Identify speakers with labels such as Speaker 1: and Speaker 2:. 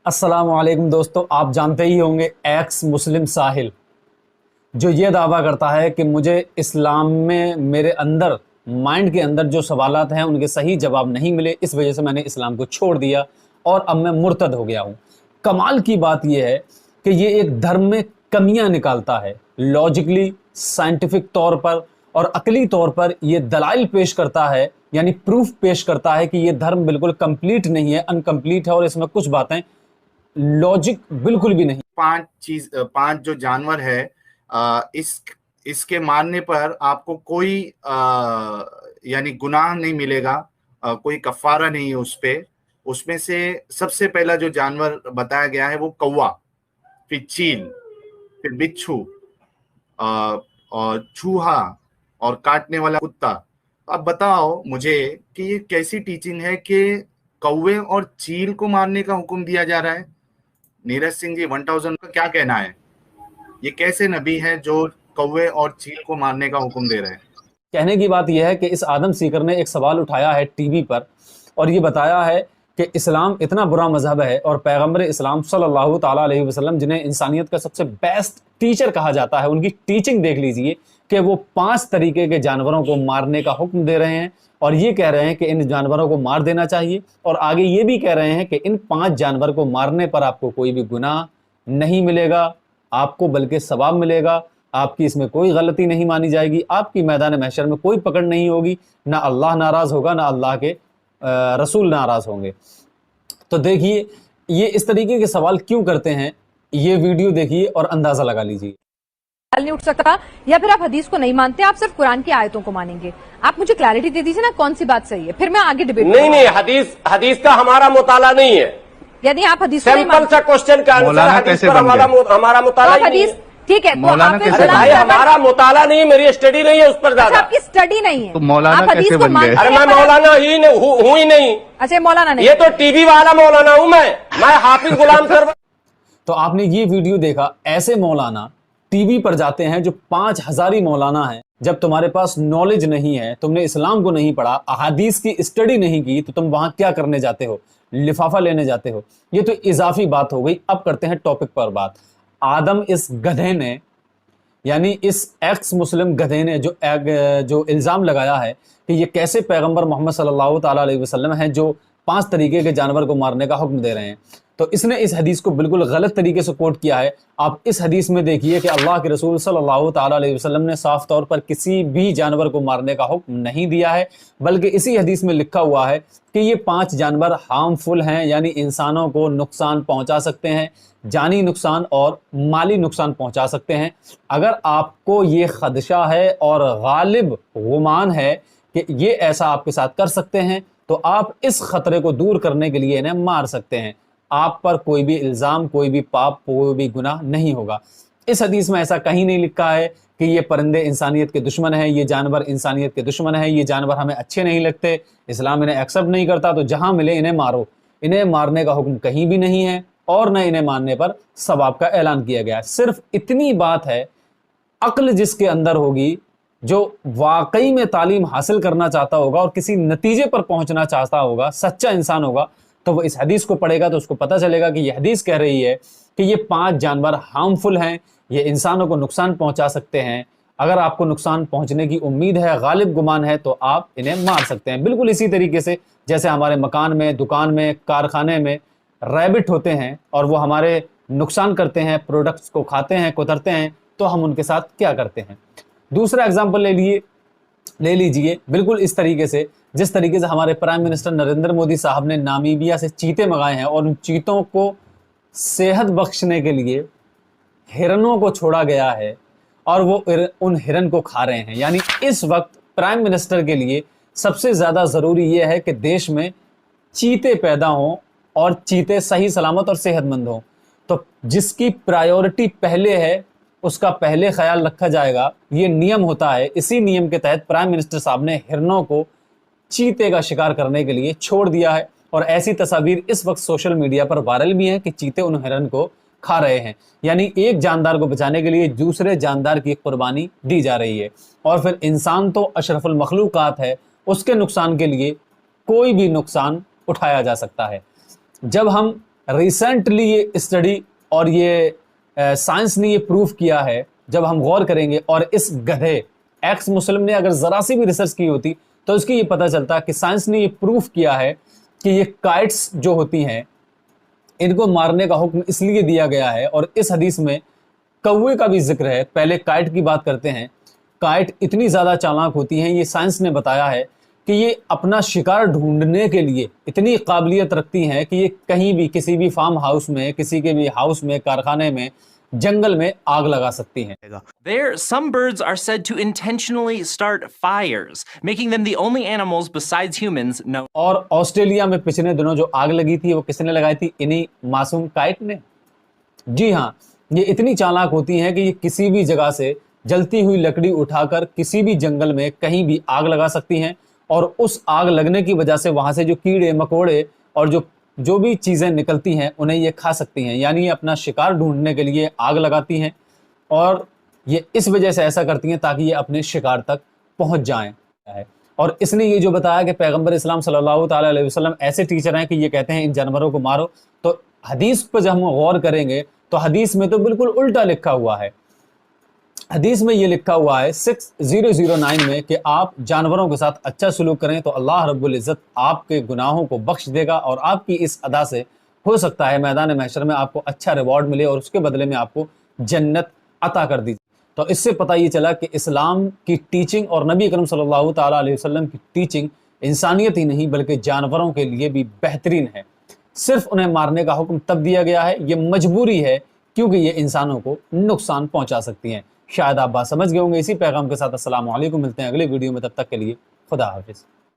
Speaker 1: अस्सलाम वालेकुम दोस्तों, आप जानते ही होंगे एक्स मुस्लिम साहिल जो ये दावा करता है कि मुझे इस्लाम में मेरे अंदर माइंड के अंदर जो सवालात हैं उनके सही जवाब नहीं मिले, इस वजह से मैंने इस्लाम को छोड़ दिया और अब मैं मुर्तद हो गया हूँ। कमाल की बात यह है कि ये एक धर्म में कमियां निकालता है, लॉजिकली साइंटिफिक तौर पर और अकली तौर पर ये दलाइल पेश करता है, यानी प्रूफ पेश करता है कि ये धर्म बिल्कुल कंप्लीट नहीं है, अनकंप्लीट है और इसमें कुछ बातें लॉजिक बिल्कुल भी नहीं।
Speaker 2: पांच जो जानवर है इसके मारने पर आपको कोई यानी गुनाह नहीं मिलेगा, कोई कफारा नहीं है उस पे। उसमें से सबसे पहला जो जानवर बताया गया है वो कौवा, फिर चील, फिर बिच्छू और चूहा और काटने वाला कुत्ता। अब बताओ मुझे कि ये कैसी टीचिंग है कि कौवे और चील को मारने का हुक्म दिया जा रहा है। नीरज सिंह जी 1000 का क्या कहना है? ये कैसे नबी है जो कौवे और चील को मारने का हुक्म दे रहे हैं?
Speaker 1: कहने की बात यह है कि इस आदम सीकर ने एक सवाल उठाया है टीवी पर और ये बताया है कि इस्लाम इतना बुरा मजहब है और पैगंबर इस्लाम सल्लल्लाहु ताला अलैहि वसल्लम जिन्हें इंसानियत का सबसे बेस्ट टीचर कहा जाता है, उनकी टीचिंग देख लीजिए कि वो 5 तरीके के जानवरों को मारने का हुक्म दे रहे हैं और ये कह रहे हैं कि इन जानवरों को मार देना चाहिए और आगे ये भी कह रहे हैं कि इन 5 जानवर को मारने पर आपको कोई भी गुनाह नहीं मिलेगा, आपको बल्कि सवाब मिलेगा, आपकी इसमें कोई गलती नहीं मानी जाएगी, आपकी मैदान महशर में कोई पकड़ नहीं होगी, ना अल्लाह नाराज होगा ना अल्लाह के रसूल नाराज होंगे। तो देखिए ये इस तरीके के सवाल क्यों करते हैं, ये वीडियो देखिए और अंदाजा लगा लीजिए।
Speaker 3: नहीं उठ सकता या फिर आप हदीस को नहीं मानते, आप सिर्फ कुरान की आयतों को मानेंगे। आप मुझे क्लैरिटी दे दीजिए ना कौन सी बात सही है, फिर मैं आगे डिबेट
Speaker 4: नहीं हदीस का हमारा मुताला नहीं है।
Speaker 3: यदि आप हदीस
Speaker 4: सिंपल सा क्वेश्चन का आंसर हदीस पर हमारा मुताला नहीं है।
Speaker 3: ठीक है,
Speaker 5: मौलाना कैसे
Speaker 4: भाई हमारा मुताला नहीं, मेरी स्टडी नहीं है उस पर ज्यादा।
Speaker 3: आपकी स्टडी नहीं है
Speaker 5: तो मौलाना कैसे बन गए?
Speaker 4: अरे मैं मौलाना हूँ ही नहीं।
Speaker 3: अच्छा मौलाना नहीं,
Speaker 4: ये तो टीवी वाला मौलाना हूँ मैं हाफिज गुलाम सरवर।
Speaker 1: तो आपने ये वीडियो देखा, ऐसे मौलाना टीवी पर जाते हैं जो 5000 मौलाना है। जब तुम्हारे पास नॉलेज नहीं है, तुमने इस्लाम को नहीं पढ़ा, अहादीस की स्टडी नहीं की, तो तुम वहां क्या करने जाते हो? लिफाफा लेने जाते हो। ये तो इजाफी बात हो गई। अब करते हैं टॉपिक पर बात। आदम इस गधे ने, यानी इस एक्स मुस्लिम गधे ने जो इल्ज़ाम लगाया है कि ये कैसे पैगंबर मोहम्मद सल्लल्लाहु ताला अलैहि वसल्लम हैं जो 5 तरीके के जानवर को मारने का हुक्म दे रहे हैं, तो इसने इस हदीस को बिल्कुल गलत तरीके से कोट किया है। आप इस हदीस में देखिए कि अल्लाह के रसूल सल्लल्लाहु ताला अलैहि वसल्लम ने साफ तौर पर किसी भी जानवर को मारने का हुक्म नहीं दिया है, बल्कि इसी हदीस में लिखा हुआ है कि ये 5 जानवर हार्मफुल हैं, यानी इंसानों को नुकसान पहुंचा सकते हैं, जानी नुकसान और माली नुकसान पहुंचा सकते हैं। अगर आपको ये खदशा है और गालिब गुमान है कि ये ऐसा आपके साथ कर सकते हैं, तो आप इस खतरे को दूर करने के लिए इन्हें मार सकते हैं। आप पर कोई भी इल्ज़ाम, कोई भी पाप, कोई भी गुनाह नहीं होगा। इस हदीस में ऐसा कहीं नहीं लिखा है कि ये परिंदे इंसानियत के दुश्मन हैं, ये जानवर इंसानियत के दुश्मन हैं, ये जानवर हमें अच्छे नहीं लगते, इस्लाम इन्हें एक्सेप्ट नहीं करता, तो जहां मिले इन्हें मारो। इन्हें मारने का हुक्म कहीं भी नहीं है और न इन्हें मारने पर सवाब का ऐलान किया गया है। सिर्फ इतनी बात है, अक्ल जिसके अंदर होगी, जो वाकई में तालीम हासिल करना चाहता होगा और किसी नतीजे पर पहुंचना चाहता होगा, सच्चा इंसान होगा, तो वो इस हदीस को पढ़ेगा तो उसको पता चलेगा कि ये हदीस कह रही है कि ये 5 जानवर हार्मफुल हैं, ये इंसानों को नुकसान पहुंचा सकते हैं। अगर आपको नुकसान पहुंचने की उम्मीद है, गालिब गुमान है, तो आप इन्हें मार सकते हैं। बिल्कुल इसी तरीके से जैसे हमारे मकान में, दुकान में, कारखाने में रैबिट होते हैं और वो हमारे नुकसान करते हैं, प्रोडक्ट्स को खाते हैं, कुतरते हैं, तो हम उनके साथ क्या करते हैं। दूसरा एग्जाम्पल ले लीजिए बिल्कुल इस तरीके से, जिस तरीके से हमारे प्राइम मिनिस्टर नरेंद्र मोदी साहब ने नामीबिया से चीते मंगाए हैं और उन चीतों को सेहत बख्शने के लिए हिरनों को छोड़ा गया है और वो उन हिरन को खा रहे हैं। यानी इस वक्त प्राइम मिनिस्टर के लिए सबसे ज़्यादा ज़रूरी ये है कि देश में चीते पैदा हों और चीते सही सलामत और सेहतमंद हों। तो जिसकी प्रायोरिटी पहले है उसका पहले ख्याल रखा जाएगा, ये नियम होता है। इसी नियम के तहत प्राइम मिनिस्टर साहब ने हिरनों को चीते का शिकार करने के लिए छोड़ दिया है और ऐसी तस्वीर इस वक्त सोशल मीडिया पर वायरल भी हैं कि चीते उन हिरन को खा रहे हैं। यानी एक जानदार को बचाने के लिए दूसरे जानदार की कुर्बानी दी जा रही है। और फिर इंसान तो अशरफुल मखलूकात है, उसके नुकसान के लिए कोई भी नुकसान उठाया जा सकता है। जब हम रिसेंटली ये स्टडी और ये साइंस ने ये प्रूफ किया है, जब हम गौर करेंगे, और इस गधे एक्स मुस्लिम ने अगर ज़रा सी भी रिसर्च की होती तो उसकी ये पता चलता कि साइंस ने ये प्रूफ किया है कि ये काइट्स जो होती हैं इनको मारने का हुक्म इसलिए दिया गया है। और इस हदीस में कौवे का भी जिक्र है। पहले काइट की बात करते हैं। काइट इतनी ज़्यादा चालाक होती हैं, ये साइंस ने बताया है कि ये अपना शिकार ढूंढने के लिए इतनी काबिलियत रखती हैं कि ये कहीं भी, किसी भी फार्म हाउस में, किसी के भी हाउस में, कारखाने में, जंगल में आग लगा सकती हैं।
Speaker 5: There, some birds are said to intentionally start fires, making them the only animals besides humans known.
Speaker 1: और ऑस्ट्रेलिया में पिछले दिनों जो आग लगी थी वो किसने लगाई थी? इन्हीं मासूम काइट ने। जी हाँ, ये इतनी चालाक होती हैं कि ये किसी भी जगह से जलती हुई लकड़ी उठाकर किसी भी जंगल में कहीं भी आग लगा सकती हैं, और उस आग लगने की वजह से वहां से जो कीड़े मकोड़े और जो भी चीज़ें निकलती हैं उन्हें ये खा सकती हैं। यानी ये अपना शिकार ढूंढने के लिए आग लगाती हैं, और ये इस वजह से ऐसा करती हैं ताकि ये अपने शिकार तक पहुंच जाएं। और इसने ये जो बताया कि पैगंबर इस्लाम सल्लल्लाहु ताला अलैहि वसल्लम ऐसे टीचर हैं कि ये कहते हैं इन जानवरों को मारो, तो हदीस पर जब हम गौर करेंगे तो हदीस में तो बिल्कुल उल्टा लिखा हुआ है। हदीस में ये लिखा हुआ है 6009 में कि आप जानवरों के साथ अच्छा सलूक करें तो अल्लाह रब्बुल इज़्ज़त आपके गुनाहों को बख्श देगा, और आपकी इस अदा से हो सकता है मैदान महशर में आपको अच्छा रिवॉर्ड मिले और उसके बदले में आपको जन्नत अता कर दी। तो इससे पता ये चला कि इस्लाम की टीचिंग और नबी अकरम सल्लल्लाहु ताला अलैहि वसल्लम की टीचिंग इंसानियत ही नहीं बल्कि जानवरों के लिए भी बेहतरीन है। सिर्फ उन्हें मारने का हुक्म तब दिया गया है, ये मजबूरी है, क्योंकि ये इंसानों को नुकसान पहुंचा सकती हैं। शायद आप बात समझ गए होंगे। इसी पैगाम के साथ अस्सलाम वालेकुम, मिलते हैं अगले वीडियो में, तब तक के लिए खुदा हाफिज़।